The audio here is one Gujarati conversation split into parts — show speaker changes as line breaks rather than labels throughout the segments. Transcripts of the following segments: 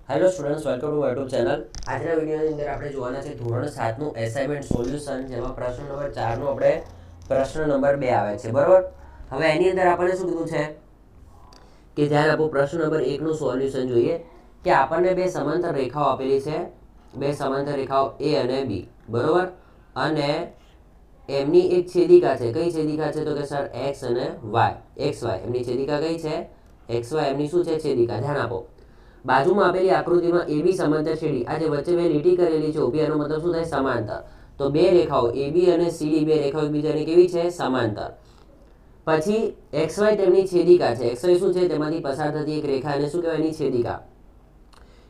Hello students, welcome to YouTube channel. આજના વિડીયોની અંદર આપણે જોવાના છે ધોરણ 7નું એસાઇનમેન્ટ સોલ્યુશન, જેમાં પ્રશ્ન નંબર 4નો આપણે પ્રશ્ન નંબર 2 આવે છે, બરાબર. હવે એની અંદર આપણને શું કીધું છે કે ધ્યાન આપો, પ્રશ્ન નંબર 1નું સોલ્યુશન જોઈએ કે આપણને બે સમાંતર રેખાઓ આપેલી છે, બે સમાંતર રેખાઓ એ અને બી, બરાબર. અને એમની એક છેદિકા છે. કઈ છેદિકા છે? તો કે સર એક્સ અને વાય, એક્સ વાય એમની છેદિકા કઈ છે? એક્સ વાય એમની શું છે? છેદિકા. ધ્યાન આપો, બાજુમાં આપેલી આકૃતિમાં AB સમાંતર છેડી, આ જે વચ્ચે મેં લીટી કરેલી છે ઊભી, એનો મતલબ શું થાય? સમાંતર. તો બે રેખાઓ AB અને CD, બે રેખાઓ એકબીજાની કેવી છે? સમાંતર. પછી XY તેમની છેદિકા છે. XY શું છે? તેમાંથી પસાર થતી એક રેખા, એને શું કહેવાય? એની છેદિકા.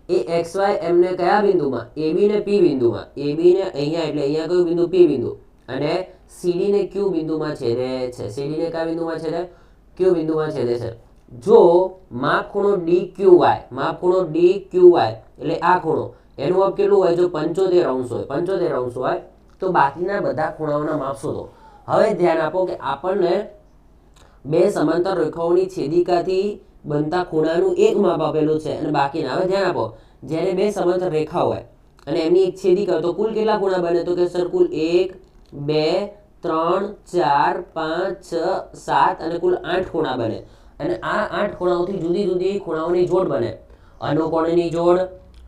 એ XY એમને કયા બિંદુમાં? AB ને P બિંદુમાં. AB ને અહીંયા, એટલે અહીંયા કયું બિંદુ? P બિંદુ. અને CD ને Q બિંદુમાં છેદે છે. CD ને કયા બિંદુમાં છેદે? Q બિંદુમાં છેદે છે. જો માપ ખૂણો DQY, માપ ખૂણો DQY એટલે આ ખૂણો, એનું માપ કેટલું હોય? જો 75 અંશ હોય, 75 અંશ હોય, તો બાકીના બધા ખૂણાઓના માપ શોધો. હવે ધ્યાન આપો કે આપણને બે સમાંતર રેખાઓની છેદિકાથી બનતા ખૂણાનું એક માપ આપેલું છે અને બાકીના. હવે ધ્યાન આપો, જ્યારે બે સમાંતર રેખા હોય અને એમની એક છેદિકા, તો કુલ કેટલા ખૂણા બને? તો કે સર કુલ 1 2 3 4 5 6 7 અને કુલ 8 ખૂણા બને. અને આ 8 ખૂણાઓથી જુદી જુદી ખૂણાઓની જોડ બને. અનુકોણની જોડ,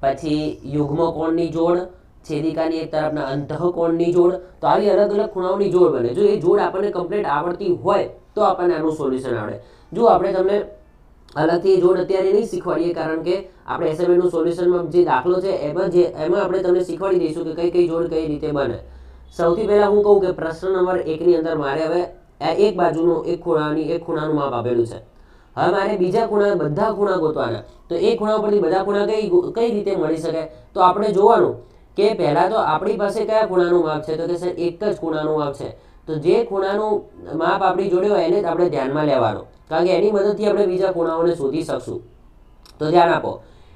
પછી યુગ્મ કોણની જોડ, છેદિકાની એક તરફના અંતઃકોણની જોડ. તો આવી અલગ અલગ ખૂણાઓની જોડ બને. જો એ જોડ આપણને કમ્પ્લીટ આવડતી હોય તો આપણને આનું સોલ્યુશન આવડે. જો આપણે તમને અલગથી એ જોડ અત્યારે નહીં શીખવાડીએ, કારણ કે આપણે એસાઇનમેન્ટનું સોલ્યુશનમાં જે દાખલો છે એમાં આપણે તમને શીખવાડી દઈશું કે કઈ કઈ જોડ કઈ રીતે બને. સૌથી પહેલા હું કહું કે પ્રશ્ન નંબર 1 ની અંદર મારે હવે એક બાજુનું એક ખૂણાનું માપ આપેલું છે. હવે મારે બીજા ખૂણા, બધા ખૂણા ગોતવાના. તો એક ખૂણા પરથી બધા ખૂણા કઈ રીતે મળી શકે? તો આપણે જોવાનું કે પહેલા તો આપણી પાસે કયા ખૂણાનું માપ છે? તો કે સર એક જ ખૂણાનું માપ છે. તો જે ખૂણાનું માપ આપણી જોડે હોય એને જ આપણે ધ્યાનમાં લેવાનું, કારણ કે એની મદદથી આપણે બીજા ખૂણાઓને શોધી શકશું. તો ધ્યાન આપો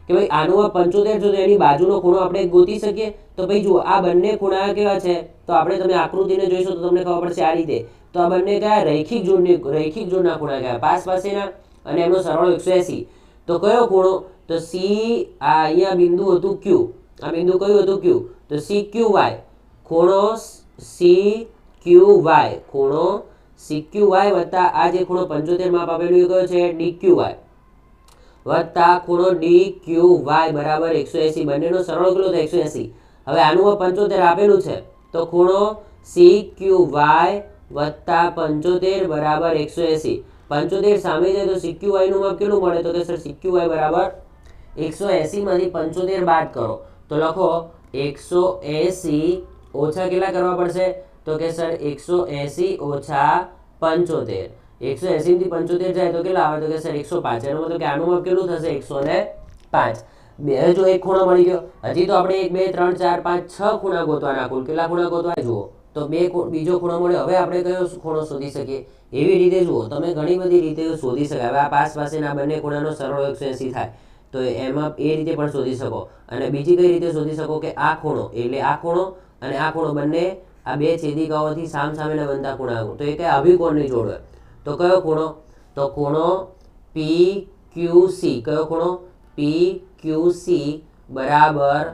કે ભાઈ આનું માપ 75 છે, તો એની બાજુનો ખૂણો આપણે ગોતી શકીએ. તો ભાઈ જુઓ, આ બંને ખૂણા કેવા છે? તો આપણે તમે આકૃતિને જોઈશો તો તમને ખબર પડશે આ રીતે. તો આ બંને કયા? રૈખિક જોડના ખૂણા કયા? પાસ પાસેના, અને એમનો સરવાળો 180. તો કયો ખૂણો? તો C, આ અહીંયા બિંદુ હતું Q, આ બિંદુ કયું હતું? Q. તો CQY, ખૂણો CQY, ખૂણો CQY વત્તા આ જે ખૂણો 75 માપ આપેલું એ કયો છે? DQY, વત્તા ખૂણો DQY બરાબર 180. બંનેનો સરવાળો કેટલો થાય? 180. હવે આનું 75 આપેલું છે, તો ખૂણો CQY વત્તા 75 બરાબર 180. 75 સામે જાય તો CQY નું માપ કેટલું મળે? તો કે સર CQY બરાબર 180 માંથી 75 બાદ કરો તો લખો 180 ઓછા કેટલા કરવા પડશે? તો કે સર 180 ઓછા 75. 180 થી 75 જાય તો કેટલા આવે? તો કે સર 105. એનો મતલબ કે આનું માપ કેટલું થશે? 105. બે જો એક ખૂણો મળી ગયો. હજી તો આપણે 1 2 3 4 5 6 ખૂણા ગોતવાના. કુલ કેટલા ખૂણા ગોતવાના? જુઓ તો બીજો ખૂણો મળ્યો. હવે આપણે કયો ખૂણો શોધી શકીએ? એવી રીતે જુઓ, તમે ઘણી બધી રીતે શોધી શકાય. હવે આ પાસ પાસેના બંને ખૂણાનો સરવાળો 180 થાય, તો એમાં એ રીતે પણ શોધી શકો. અને બીજી કઈ રીતે શોધી શકો? કે આ ખૂણો એટલે આ ખૂણો અને આ ખૂણો બંને આ બે છેદિકાઓથી સામસામેના બનતા ખૂણા, તો એ કયા? અભિકોણની જોડ હોય. તો કયો ખૂણો? તો ખૂણો PQC. કયો ખૂણો? PQC બરાબર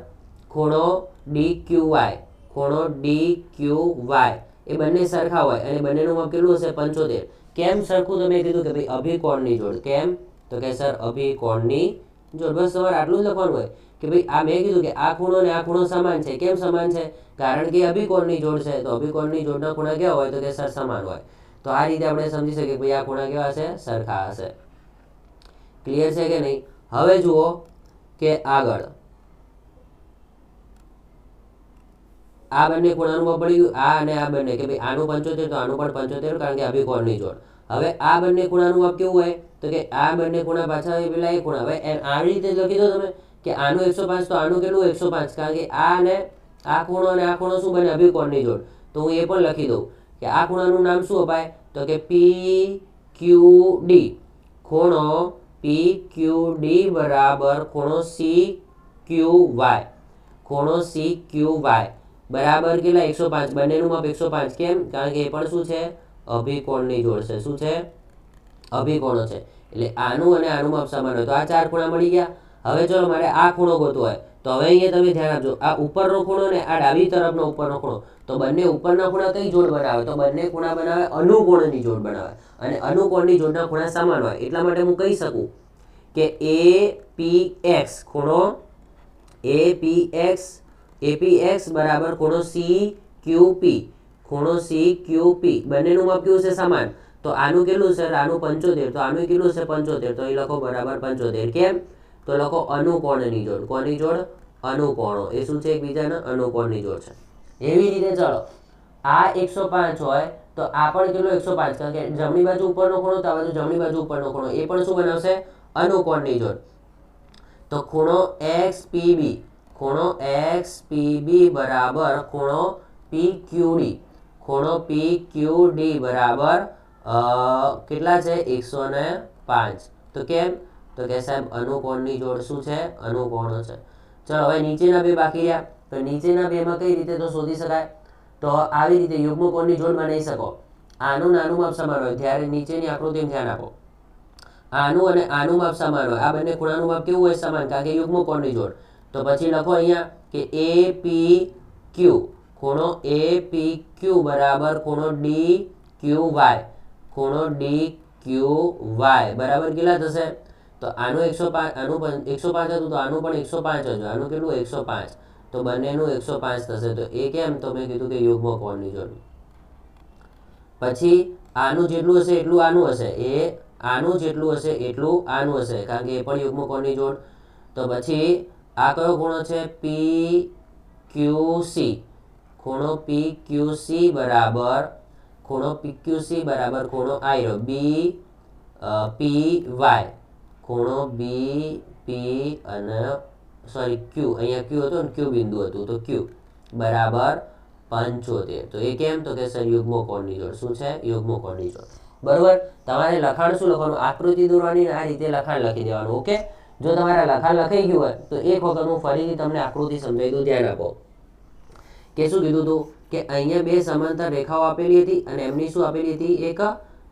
ખૂણો DQY, ખૂણો DQY એ બંને સરખા હોય અને બંનેનું માપ કેટલું હશે? 75. કેમ સરખું? તો મેં કીધું કે ભાઈ અભિકોણની જોડ. કેમ? તો કે સર અભિકોણની જોડ. બસ તમારે આટલું જ લખવાનું હોય કે ભાઈ આ મેં કીધું કે આ ખૂણો અને આ ખૂણો સમાન છે. કેમ સમાન છે? કારણ કે અભિકોણની જોડ છે. તો અભિકોણની જોડના ખૂણા કેવા હોય? તો કે સર સમાન હોય. તો આ રીતે આપણે સમજી શકીએ કે ભાઈ આ ખૂણા કેવા હશે? સરખા હશે. ક્લિયર છે કે નહીં? હવે જુઓ કે આગળ આ બંને ખૂણાનું માપ પડી ગયું. આ અને આ બંને, કે ભાઈ આનું 75 તો આનું પણ 75, કારણ કે અભિકોણની જોડ. હવે આ બંને ખૂણાનું માપ કેવું હોય? તો કે આ બંને ખૂણા પાછા પેલા એક ખૂણા. હવે આવી રીતે લખી દો તમે કે આનું 105 તો આનું કેટલું? 105, કારણ કે આ અને આ ખૂણો અને આ ખૂણો શું બને? અભિકોણની જોડ. તો હું એ પણ લખી દઉં કે આ ખૂણાનું નામ શું અપાય? તો કે PQD. ખૂણો PQD બરાબર ખૂણો CQY, ખૂણો CQY બરાબર કેટલા? 105. બંનેનું માપ 105. કેમ? કારણ કે એ પણ શું છે? અભિકોણની જોડ છે. શું છે? અભિકોણો છે. એટલે આનું અને આનું માપ સમાન હોય. તો આ ચાર ખૂણા મળી ગયા. હવે ચલો મારે આ ખૂણો ગોતવો હોય તો હવે અહીંયા તમે ધ્યાન આપજો, આ ઉપરનો ખૂણો ને આ ડાબી તરફનો ઉપરનો ખૂણો, તો બંને ઉપરના ખૂણા કઈ જોડ બનાવે? તો બંને ખૂણા બનાવે અનુકોણની જોડ બનાવે, અને અનુકોણની જોડના ખૂણા સમાન હોય. એટલા માટે હું કહી શકું કે APX ખૂણો APX બરાબર ખૂણો CQP, ખૂણો CQP બંનેનું માપ કેવું છે? સમાન. તો આનું કેટલું છે? આનું 75, તો આનું કેટલું છે? 75. તો અહીં લખો બરાબર 75. કેમ? તો લખો અનુકોણની જોડ. કોની જોડ? અનુકોણો. એ શું છે? એકબીજાના અનુકોણની જોડ છે. એવી રીતે ચલો આ 105 હોય તો આ પણ કેટલો? 105, કારણ કે જમણી બાજુ ઉપરનો ખૂણો તો આ બાજુ જમણી બાજુ ઉપરનો ખૂણો, એ પણ શું બનાવશે? અનુકોણની જોડ. તો ખૂણો XPB, ખૂણો XPB બરાબર ખૂણો PQD, ખૂણો PQD બરાબર કેટલા છે? 105. તો કેમ? તો કે સાહેબ અનુકોણની જોડ શું છે? અનુકોણો છે. ચલો હવે નીચેના બે બાકી રહ્યા, તો નીચેના બેમાં કઈ રીતે તો શોધી શકાય? તો આવી રીતે યુગ્મ કોણની જોડ બનાવી શકો. આનું નાનું માપ સમાન હોય ત્યારે નીચેની આકૃતિમાં ધ્યાન આપો. આનું અને આનું માપ સમાન હોય, આ બંને ખૂણાનું માપ કેવું હોય? સમાન, કારણ કે યુગ્મ કોણની જોડ. તો પછી લખો અહીંયા કે APQ, ખૂણો APQ બરાબર ખૂણો DQY, ખૂણો DQY બરાબર કેટલા થશે? તો આનું 105, આનું 105 હતું તો આનું પણ 105 જ, આનું કેટલું? 105. તો બંનેનું 105 થશે. તો એ કેમ? તો મેં કીધું કે યુગ્મ કોણની જોડ. પછી આનું જેટલું હશે એટલું આનું હશે, એ આનું જેટલું હશે એટલું આનું હશે, કારણ કે એ પણ યુગ્મ કોણની જોડ. તો પછી આ કયો ખૂણો છે? PQC, ખૂણો PQC બરાબર ખૂણો PQC બરાબર ખૂણો આયરો BPY, ખૂણો BP અને સોરી Q, અહીંયા Q હતો ને, Q બિંદુ હતું તો Q બરાબર 75. તો એ કેમ? તો કે સર યુગ્મ કોણની જોડ. શું છે? યુગ્મ કોણની જોડ. બરોબર. તમારે લખાણ શું લખવાનું? આકૃતિ દોરવાની, આ રીતે લખાણ લખી દેવાનું. ઓકે. જો તમારા લખાણ લખાઈ ગયું હોય તો એક વખત હું ફરીથી તમને આકૃતિ સમજાવી દઉં, ધ્યાન આપો. કે શું કીધું હતું? કે અહીંયા બે સમાંતર રેખાઓ આપેલી હતી અને એમની શું આપેલી હતી? એક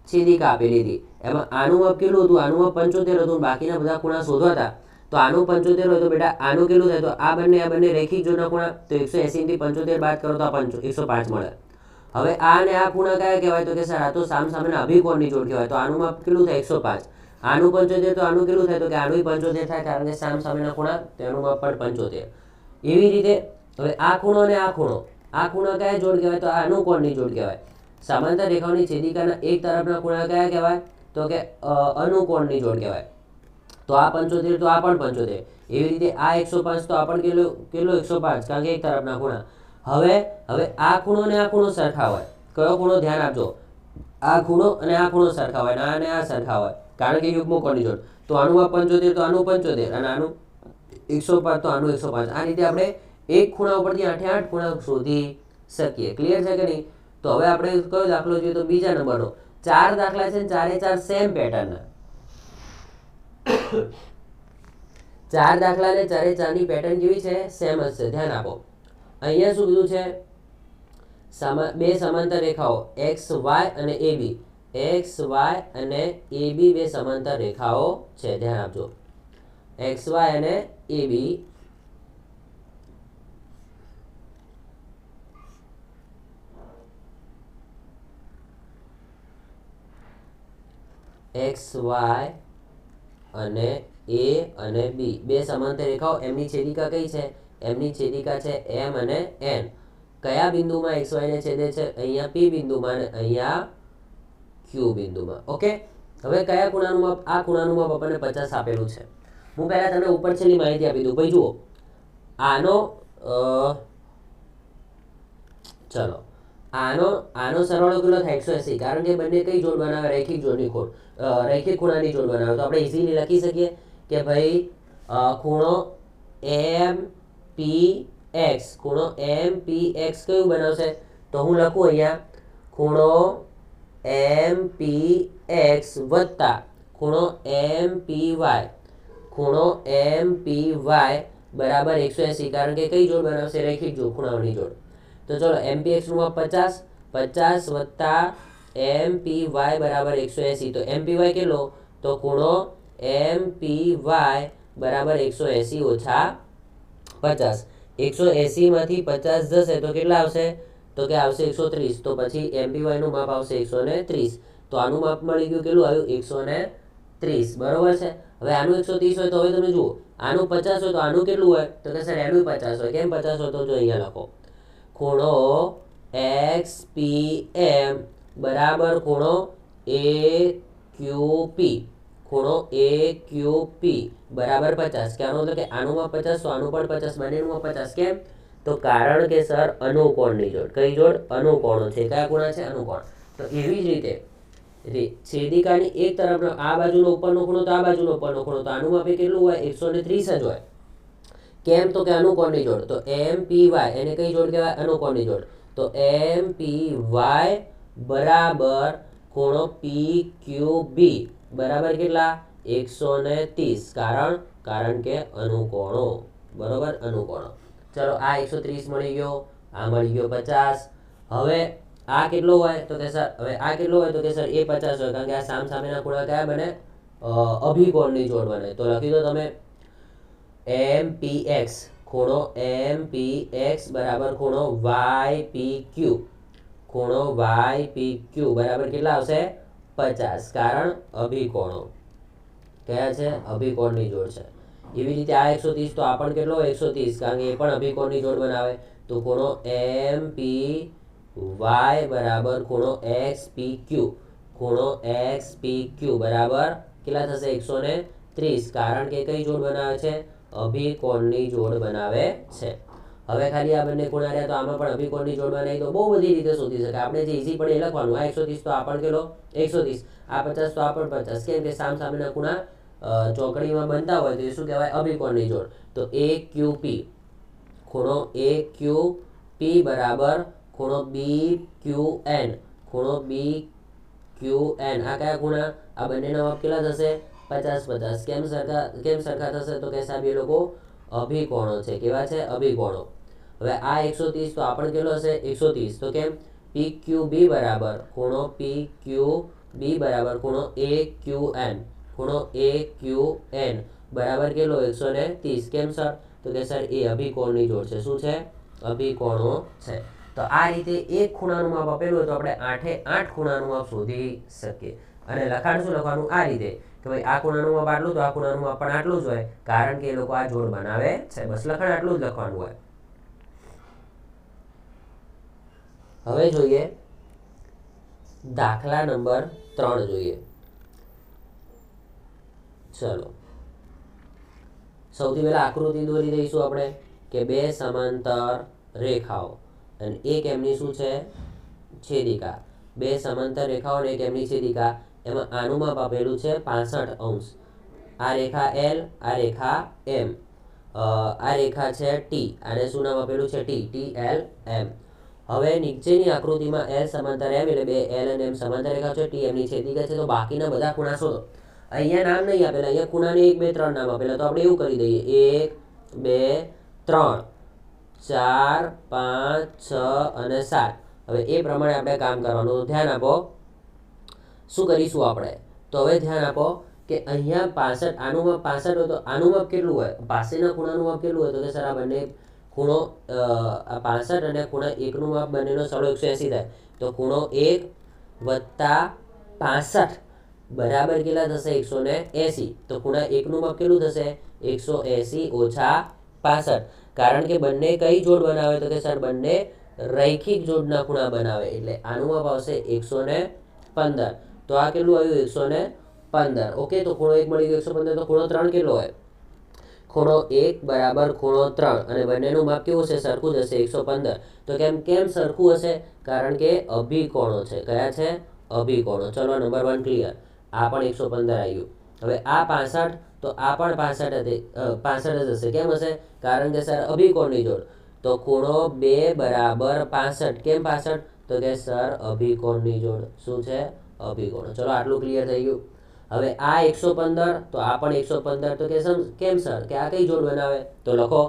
છેદિકા આપેલી હતી. એમાં આનું માપ કેટલું હતું? આનું માપ 75 હતું. બાકીના બધા ખૂણા શોધવા હતા. તો આનું 75 હોય તો બેટા આનું કેટલું થાય? તો આ બંને રેખિક જોડના ખૂણા, તો 180 થી 75 બાદ કરો તો આ 105 મળે. હવે આ અને આ ખૂણા કયા કહેવાય? તો કે સર આ તો સામસામેના અભિકોણની જોડ કહેવાય. તો આનું માપ કેટલું થાય? 105. આનું 75, તો આનું કેટલું થાય? તો કે આનું 75 થાય, કારણ કે સામસામેના ખૂણા, તેનું માપ પણ 75. એવી રીતે હવે આ ખૂણો અને આ ખૂણો, આ ખૂણા કયા જોડ કહેવાય? તો આ અનુકોણની જોડ કહેવાય. સમાંતર રેખાઓની છેદિકાના એક તરફના ખૂણા કયા કહેવાય? તો કે અનુકોણની જોડ કહેવાય. તો આ 75, તો આ પણ 75. એવી રીતે આ 105, તો આ પણ કેટલો 105, કારણ કે એક તરફના ખૂણા. હવે આ ખૂણો અને આ ખૂણો સરખા હોય. કયો ખૂણો? ધ્યાન આપજો. આ ખૂણો અને આ ખૂણો સરખા હોય, આ અને આ સરખા હોય, કારણ કે યુગ્મ કોણની જોડ. તો આનું માપ 75, તો આનું 75, અને આનું 105, તો આનું 105. આ રીતે આપણે એક ખૂણા ઉપરથી 8 ખૂણા શોધી શકીએ. ક્લિયર છે કે નહીં? તો હવે આપણે કયો દાખલો જોઈએ? તો બીજા નંબરનો. 4 દાખલા છે, 4 સેમ પેટર્નના. 4 દાખલા ને 4 ની પેટર્ન કેવી છે? સેમ જ છે. ધ્યાન આપો. અહીંયા શું કીધું છે? બે સમાંતર રેખાઓ XY અને AB, XY અને AB બે સમાંતર રેખાઓ છે. ધ્યાન આપજો. XY અને AB XY અને A અને B બે સમાંતર રેખાઓ, એમની છેદિકા કઈ છે? એમની છેદિકા છે M અને N. કયા બિંદુમાં XY ને છેદે છે? અહીંયા P બિંદુમાં અને અહીંયા Q બિંદુમાં. ઓકે. હવે કયા ખૂણાનું માપ? આ ખૂણાનું માપ આપણને 50 આપેલું છે. હું પહેલા તમને ઉપર છેલ્લી માહિતી આપી દઉં. ભાઈ જુઓ, આનો ચલો આનો સરવાળો કેટલો થાય? 180, કારણ કે બંને કઈ જોડ બનાવે? રેખિક જોડની રેખિક ખૂણાની જોડ બનાવે. તો આપણે ઇઝીલી લખી શકીએ કે ભાઈ ખૂણો MPX, ખૂણો MPX કયું બનાવશે? તો હું લખું અહીંયા ખૂણો MPX વત્તા ખૂણો MPY, ખૂણો MPY બરાબર 180, કારણ કે કઈ જોડ બનાવશે? રેખિક જોડ, ખૂણાઓની જોડ. તો ચલો MPX નું માપ 50 વત્તા MPY બરાબર 180. તો MPY કેટલો? તો ખૂણો MPY બરાબર 180 ઓછા 50. 180 માંથી 50 જશે તો કેટલા આવશે? તો કે આવશે 130. તો પછી એમપીવાય નું માપ આવશે 130. તો આનું માપ મળી ગયું, કેટલું આવ્યું? 130. બરોબર છે. હવે આનું 130 હોય તો હવે તમે જુઓ, આનું 50 હોય તો આનું કેટલું હોય? તો કે સર એનું 50 હોય. કેમ 50 હોય? તો જો અહીંયા લખો, ખૂણો એક્સ પી એમ બરાબર ખૂણો એ ક્યુ પી, ખૂણો એ ક્યુ પી બરાબર 50. કહેવાનો મતલબ કે આનું માપ 50 તો આનું પણ 50, બંનેનું માપ 50. કેમ? તો કારણ કે સર અનુકોણની જોડ. કઈ જોડ? અનુકોણો છે. કયા ખૂણા છે? અનુકોણ. તો એવી જ રીતે છેદિકાની એક તરફનો આ બાજુનો ઉપરનો ખૂણો તો આ બાજુનો ઉપરનો ખૂણો, તો આનું માપ કેટલું હોય? 130 જ હોય. કેમ? તો કે અનુકોણની જોડ. તો એમ પી વાય એને કઈ જોડ કહેવાય? અનુકોણની જોડ. તો એમ પી વાય બરાબર ખૂણો પી ક્યુ બી બરાબર કેટલા? 130. કારણ કે અનુકોણો. બરોબર, અનુકોણો. ચલો, આ 130 મળી ગયો, આ મળી ગયો 50. હવે આ કેટલો હોય? તો કે સર હવે આ કેટલો હોય? તો કે સર એ 50 હોય, કારણ કે આ સામસામેના ખૂણા કયા બને? અભિકોણની જોડ બને. તો લખી દો તમે એમ પી એક્સ ખૂણો એમ પી એક્સ બરાબર ખૂણો વાય પી ક્યુ, ખૂણો વાય પી ક્યુ બરાબર કેટલા આવશે? 50. કારણ અભિકોણો. કયા છે? અભિકોણની જોડ છે. એવી રીતે આ 130 તો આ પણ કેટલો હોય? 130, કારણ કે એ પણ અભિકોણની જોડ બનાવે. તો ખૂણો એમ પી વાય બરાબર ખૂણો એક્સ પી ક્યુ, ખૂણો એક્સ પી ક્યુ બરાબર કેટલા થશે? 130. કારણ કે કઈ જોડ બનાવે છે? અભિકોણની જોડ બનાવે છે. હવે ખાલી આ બંને ખૂણા રહ્યા તો આમાં પણ અભિકોણની જોડ બનાવી તો બહુ બધી રીતે શોધી શકાય. આપણે જે ઈઝી પડે એ લખવાનું. આ 130 તો આ પણ કેટલો? 130. આ 50 તો આ પણ 50. કેમ કે સામસામેના ખૂણા ચોકડીમાં બનતા હોય તો એ શું કહેવાય? અભિકોણની જોડ. તો એ ક્યુ પી, ખૂણો એ ક્યુ પી બરાબર ખૂણો બી ક્યુ એન, ખૂણો બી ક્યુ એન. આ કયા ખૂણા? આ બંનેના માપ કેટલા થશે? 50-50. કેમ સરખા થશે? તો કે સાહેબ એ લોકો અભિકોણો છે. કેવા છે? અભિકોણો. હવે આ 130 તો આ પણ કેટલો હશે? 130. તો કેમ? પી ક્યુ બી બરાબર ખૂણો પી ક્યુ બી બરાબર ખૂણો એ ક્યુ એન, ખૂણો એ ક્યુ એન બરાબર કેટલો? 130. કેમ સર? તો કે સર એ અભિકોણની જોડ છે. શું છે? અભિકોણો છે. તો આ રીતે એક ખૂણાનું માપ આપેલું હોય તો આપણે 8 ખૂણાનું માપ શોધી શકીએ. અને લખાણ શું લખવાનું? આ રીતે કે ભાઈ આ ખૂણાનું માપ આટલું તો આ ખૂણાનું માપ પણ આટલું જ હોય, કારણ કે એ લોકો આ જોડ બનાવે છે. બસ લખાણ આટલું જ લખવાનું હોય. હવે જોઈએ દાખલા નંબર 3 જોઈએ. ચલો, સૌથી પહેલા આકૃતિ દોરી દઈશું આપણે કે બે સમાંતર રેખાઓ અને એક એમની શું છે? છેદિકા. બે સમાંતર રેખાઓ અને એક એમની છેદિકા. એમાં આનું માપ આપેલું છે 65°. આ રેખા એલ, આ રેખા એમ, આ રેખા છે ટી. આને શું નામ આપેલું છે? ટી. T L M. હવે નીચેની આકૃતિમાં એલ સમાંતર એમ એટલે બે એલ અને એમ સમાંતર રેખા છે. ટી એમની છેદિકા છે. તો બાકીના બધા ખૂણા શોધો. અહીંયા નામ નહીં આપેલા, અહીંયા ખૂણાને 1 2 3 નામ આપેલા. તો આપણે એવું કરી દઈએ 1 2 3 4 5 6 અને 7. હવે એ પ્રમાણે આપણે કામ કરવાનું. ધ્યાન આપો. શું કરીશું આપણે? તો હવે ધ્યાન આપો કે અહીંયા 65, આનું માપ 65 હોય તો આનું માપ કેટલું હોય? પાસેના ખૂણાનું માપ કેટલું હોય? તો કે સર આ બંને ખૂણો આ 65 અને ખૂણા 1 નું માપ બંનેનો સરળો 180 થાય. તો ખૂણો 1 વત્તા 65 બરાબર કેટલા થશે? 180. તો ખૂણા 1 નું માપ કેટલું થશે? 180 ઓછા 65. કારણ કે બંને કઈ જોડ બનાવે? તો કે સર બંને રૈખિક જોડના ખૂણા બનાવે. એટલે આનું માપ આવશે 115. તો આ કેટલું આવ્યું? 115. ઓકે, તો ખૂણો 1 મળી ગયો 115. તો ખૂણો 3 કેટલો હોય? ખૂણો 1 બરાબર ખૂણો 3 અને બંનેનું માપ કેવું હશે? સરખું જ હશે, 115. તો કેમ સરખું હશે? કારણ કે અભિકોણો છે. કયા છે? અભિકોણો. ચલો, નંબર 1 ક્લિયર. આ પણ 115 આવ્યું. હવે આ 65 તો આ પણ 65 જ હશે. કેમ હશે? કારણ કે સર અભિકોણની જોડ. તો ખૂણો 2 બરાબર 65. કેમ 65? તો કે સર અભિકોણની જોડ. શું છે? અભિકોણ. ચલો, આટલું ક્લિયર થઈ ગયું. હવે આ 115 તો આ પણ 115. તો કેમ સર કે આ કઈ જોડ બનાવે? તો લખો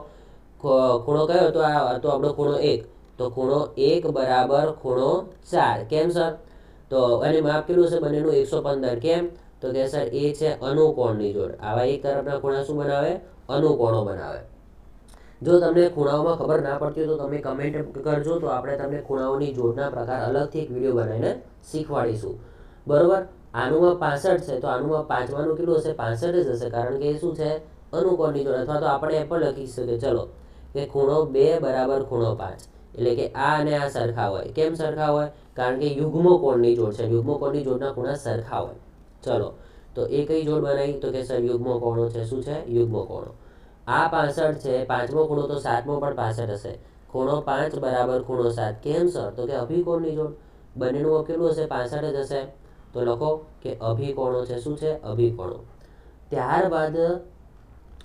ખૂણો કયો હતો? આ તો આપણો ખૂણો 1. તો ખૂણો 1 બરાબર ખૂણો 4. કેમ સર? તો અને માપ કેટલું છે બંનેનું? 115. કેમ? તો કે સર એ છે અનુકોણની જોડ. આવા એક તરફના ખૂણા શું બનાવે? અનુકોણો બનાવે. જો તમને ખૂણાઓમાં ખબર ના પડતી હોય તો તમે કમેન્ટ કરજો, તો આપણે તમને ખૂણાઓની જોડના પ્રકાર અલગથી એક વિડીયો બનાવીને શીખવાડીશું. બરોબર. આનુંમાં 65 છે તો આનુંમાં પાંચમાનું કેટલું હશે? 65 જ હશે, કારણ કે એ શું છે? અનુકોણની જોડ. અથવા તો આપણે એ પણ લખી શકીએ, ચલો, કે ખૂણો 2 બરાબર ખૂણો 5. એટલે કે આ અને આ સરખા હોય. કેમ સરખા હોય? કારણ કે યુગ્મ કોણની જોડ છે. યુગ્મ કોણની જોડના ખૂણા સરખા હોય. ચલો, તો એ કઈ જોડ બનાવી? તો કે સર યુગ્મ કોણો છે. શું છે? યુગ્મ કોણો. આ 65 છે, પાંચમો ખૂણો તો સાતમો પણ 65 હશે. ખૂણો 5 બરાબર ખૂણો 7. કેમ સર? તો કે અભિકોણની જોડ. બંનેનું માપ કેટલું હશે? 65 જ હશે. તો લખો કે અભિકોણો છે. શું છે? અભિકોણો. ત્યારબાદ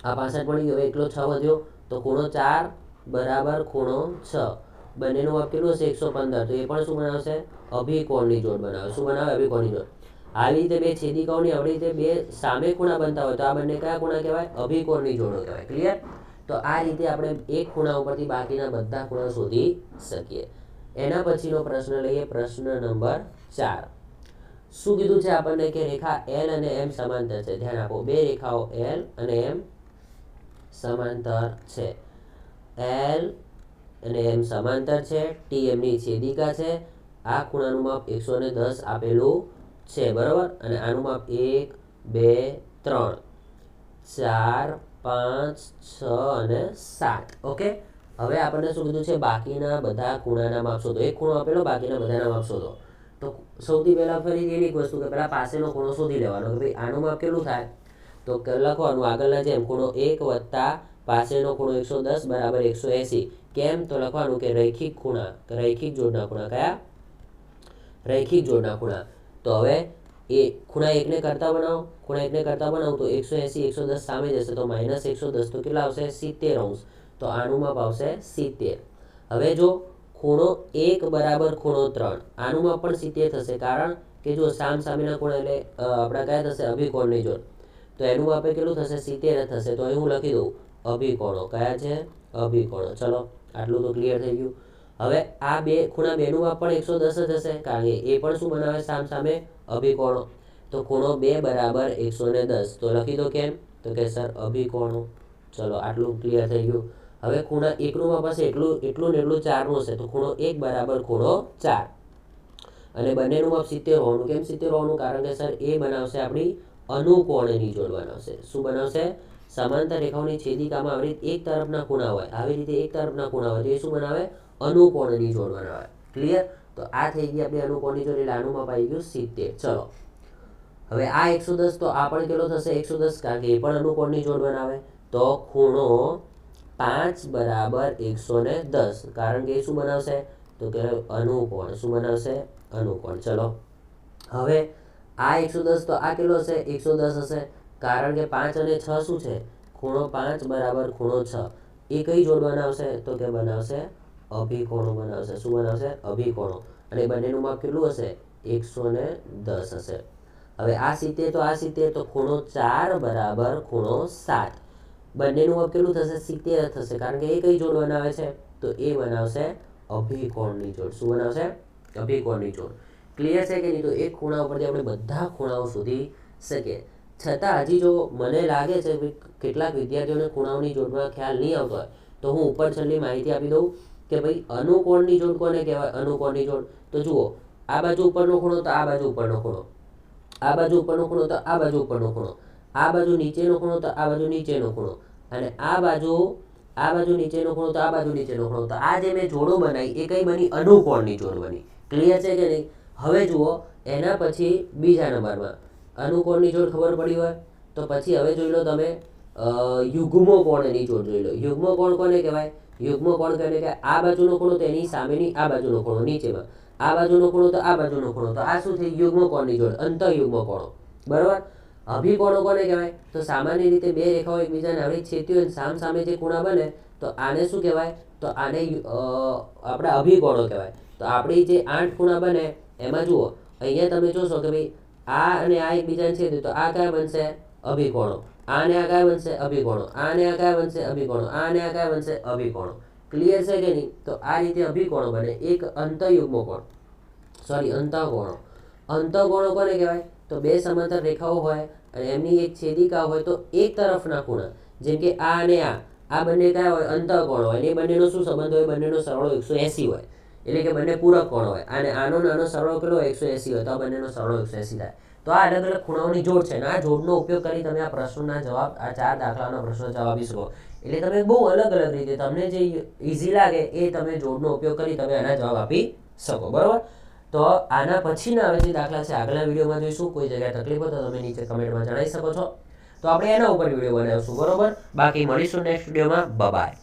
આ 65 મળી ગયો, એકલો 6 વધ્યો, તો ખૂણો 4 બરાબર ખૂણો 6. બંનેનું માપ કેટલું હશે? 115. તો એ પણ શું બનાવશે? અભિકોણની જોડ બનાવે. શું બનાવે? અભિકોણની જોડ. આવી રીતે બે છેદિકાઓની આવી રીતે બે સામે ખૂણા બનતા હોય તો આ બંને કયા ખૂણા કહેવાય? અભિકોણની જોડો કહેવાય. ક્લિયર? તો આ રીતે આપણે એક ખૂણા ઉપરથી બાકીના બધા ખૂણા શોધી શકીએ. એના પછીનો પ્રશ્ન લઈએ, પ્રશ્ન નંબર 4. શું કીધું છે આપણને? કે રેખા L અને M સમાંતર છે. ધ્યાન આપો, બે રેખાઓ L અને M સમાંતર છે. L અને M સમાંતર છે. TM ની છેદિકા છે. આ ખૂણાનું માપ 110 આપેલું છે. બરાબર. અને આનું માપ 1 2 3 4 5 6 અને 7. ઓકે. હવે આપણને શું કીધું છે? બાકીના બધા ખૂણાના માપ શોધો. એક ખૂણો આપેલો, બાકીના બધાના માપ શોધો. તો સૌથી પહેલા ફરી એની એક વસ્તુ કે પહેલા પાસેનો ખૂણો શોધી લેવાનો કે ભાઈ આનું માપ કેટલું થાય? તો લખવાનું આગળના જેમ, ખૂણો 1 વત્તા પાસેનો ખૂણો 110 બરાબર 180. કેમ? તો લખવાનું કે રૈખિક ખૂણા, રૈખિક જોડના ખૂણા. કયા? રૈખિક જોડના ખૂણા. તો હવે એ ખૂણા 1 ને કરતા બનાવો. ખૂણા 1 ને કરતા બનાવો તો 180 110 સામે જશે, તો -110 તો કેટલા આવશે? 70 અંશ. તો આનું માપ આવશે 70. હવે જો ખૂણો 1 બરાબર ખૂણો 3, આનું માપ પણ 70 થશે, કારણ કે જો સામેના ખૂણા એટલે આપણા કયા થશે? અભિકોણની જોડ. તો એનું માપ કેટલું થશે? 70 થશે. તો અહીં હું લખી દઉં અભિકોણો. કયા છે? અભિકોણો. ચલો, આટલું તો ક્લિયર થઈ ગયું. હવે આ બે ખૂણા બેનું માપ પણ 110 જ હશે, કારણ કે એ પણ શું બનાવે? સામે અભિકોણો. તો ખૂણો 2 બરાબર 110. તો લખી દો. કેમ? તો કે સર અભિકોણો. ચલો, આટલું ક્લિયર થઈ ગયું. હવે ખૂણા 1 નું માપ હશે એટલું ને એટલું 4 નું હશે, તો ખૂણો 1 બરાબર ખૂણો 4. અને બંનેનું માપ 70 હોવાનું. કેમ 70 હોવાનું? કારણ કે સર એ બનાવશે આપણી અનુકોણની જોડ બનાવશે. શું બનાવશે? સમાંતર રેખાઓની છેદિકામાં આવી રીતે એક તરફના ખૂણા હોય, આવી રીતે એક તરફના ખૂણા હોય તો એ શું બનાવે? અનુકોણની જોડ બનાવે. ક્લિયર? તો આ થઈ ગઈ આપણી અનુકોણની જોડ. એટલે આનું માપ આવી ગયું 70. ચલો, હવે આ 110 તો આ પણ કેટલો થશે? 110, કારણ કે એ પણ અનુકોણની જોડ બનાવે. તો ખૂણો 5 બરાબર 110, કારણ કે એ શું બનાવશે? તો કે અનુકોણ. શું બનાવશે? અનુકોણ. ચલો, હવે આ 110 તો આ કેટલો હશે? 110 હશે, કારણ કે 5 અને 6 શું છે? ખૂણો 5 બરાબર ખૂણો 6. એ કઈ જોડ બનાવશે? તો કે બનાવશે અભિકોણો બનાવશે. શું બનાવશે? અભિકોણો. અને બંનેનું માપ કેટલું હશે? 110 હશે. હવે આ 70 તો આ 70, તો ખૂણો 4 બરાબર ખૂણો 7. બંનેનું માપ કેટલું થશે? 70 થશે, કારણ કે એ કઈ જોડ બનાવે છે? તો એ બનાવશે અભિકોણની જોડ. શું બનાવશે? અભિકોણની જોડ. ક્લિયર છે કે નહીં? તો એક ખૂણા ઉપરથી આપણે બધા ખૂણાઓ શોધી શકીએ. છતાં હજી જો મને લાગે છે કે કેટલાક વિદ્યાર્થીઓને ખૂણાઓની જોડમાં ખ્યાલ નહીં આવતો હોય, તો હું ઉપર છેલ્લી માહિતી આપી દઉં કે ભાઈ અનુકોણની જોડ કોને કહેવાય? અનુકોણની જોડ. તો જુઓ, આ બાજુ ઉપરનો ખૂણો તો આ બાજુ ઉપરનો ખૂણો, આ બાજુ ઉપરનો ખૂણો તો આ બાજુ ઉપરનો ખૂણો, આ બાજુ નીચેનો ખૂણો તો આ બાજુ નીચેનો ખૂણો, અને આ બાજુ નીચેનો ખૂણો તો આ બાજુ નીચેનો ખૂણો. તો આ જે મેં જોડો બનાવી એ કઈ બની? અનુકોણની જોડ બની. ક્લિયર છે કે નહીં? હવે જુઓ, એના પછી બીજા નંબરમાં અનુકોણની જોડ ખબર પડી હોય તો પછી હવે જોઈ લો તમે યુગ્મ કોણની જોડ જોઈ લો. યુગ્મ કોણ કોને કહેવાય? યુગ્મ કોણ કહે કે આ બાજુનો ખૂણો તો એની સામેની આ બાજુનો ખૂણો નીચેમાં, આ બાજુનો ખૂણો તો આ બાજુનો ખૂણો. તો આ શું થઈ? યુગ્મ કોણની જોડ, અંતઃયુગ્મ કોણો. બરાબર. અભિકોણો કોને કહેવાય? તો સામાન્ય રીતે બે રેખાઓ એકબીજાને આવી છેદતી હોય, સામે જે ખૂણા બને તો આને શું કહેવાય? તો આને આપણે અભિકોણો કહેવાય. તો આપણી જે 8 ખૂણા બને એમાં જુઓ, અહીંયા તમે જોશો કે ભાઈ આ અને આ એકબીજાને છેદે તો આ કયા બનશે? અભિકોણો. આને આ કયા બનશે? અભિકોણો. આને આ કયા બનશે? અભિકોણો. આને આ કયા બનશે? અભિકોણો. ક્લિયર છે કે નહીં? તો આ રીતે અભિકોણો બને. એક અંતઃયુગ્મ કોણ, સોરી અંતઃકોણો. અંતઃકોણો કોને કહેવાય? તો તો બે સમાંતર રેખાઓ હોય અને એમની એક છેદિકા હોય તો એક તરફના ખૂણા જેમ કે આ અને આ બંને કયા હોય અંતઃકોણ હોય અને એ બંનેનો શું સંબંધ હોય બંનેનો સરવાળો 180 હોય એટલે કે બંને પૂરક કોણ હોય અને આનો નાનો સરવાળો કેટલો 180 હોય તો આ બંનેનો સરવાળો 180 થાય તો આ અલગ અલગ ખૂણાઓની જોડ છે અને આ જોડનો ઉપયોગ કરી તમે આ પ્રશ્નોના જવાબ આ 4 દાખલાના પ્રશ્નો જવાબ આપી શકો એટલે તમે બહુ અલગ અલગ રીતે તમને જે ઈઝી લાગે એ તમે જોડનો ઉપયોગ કરી તમે આના જવાબ આપી શકો બરાબર તો આના પછીના હવે જે દાખલા છે આગલા વિડીયોમાં જોઈશું કોઈ જગ્યાએ તકલીફ હોય તો તમે નીચે કમેન્ટમાં જણાવી શકો છો તો આપણે એના ઉપર વિડીયો બનાવીશું બરોબર બાકી મળીશું નેક્સ્ટ વિડીયોમાં બાય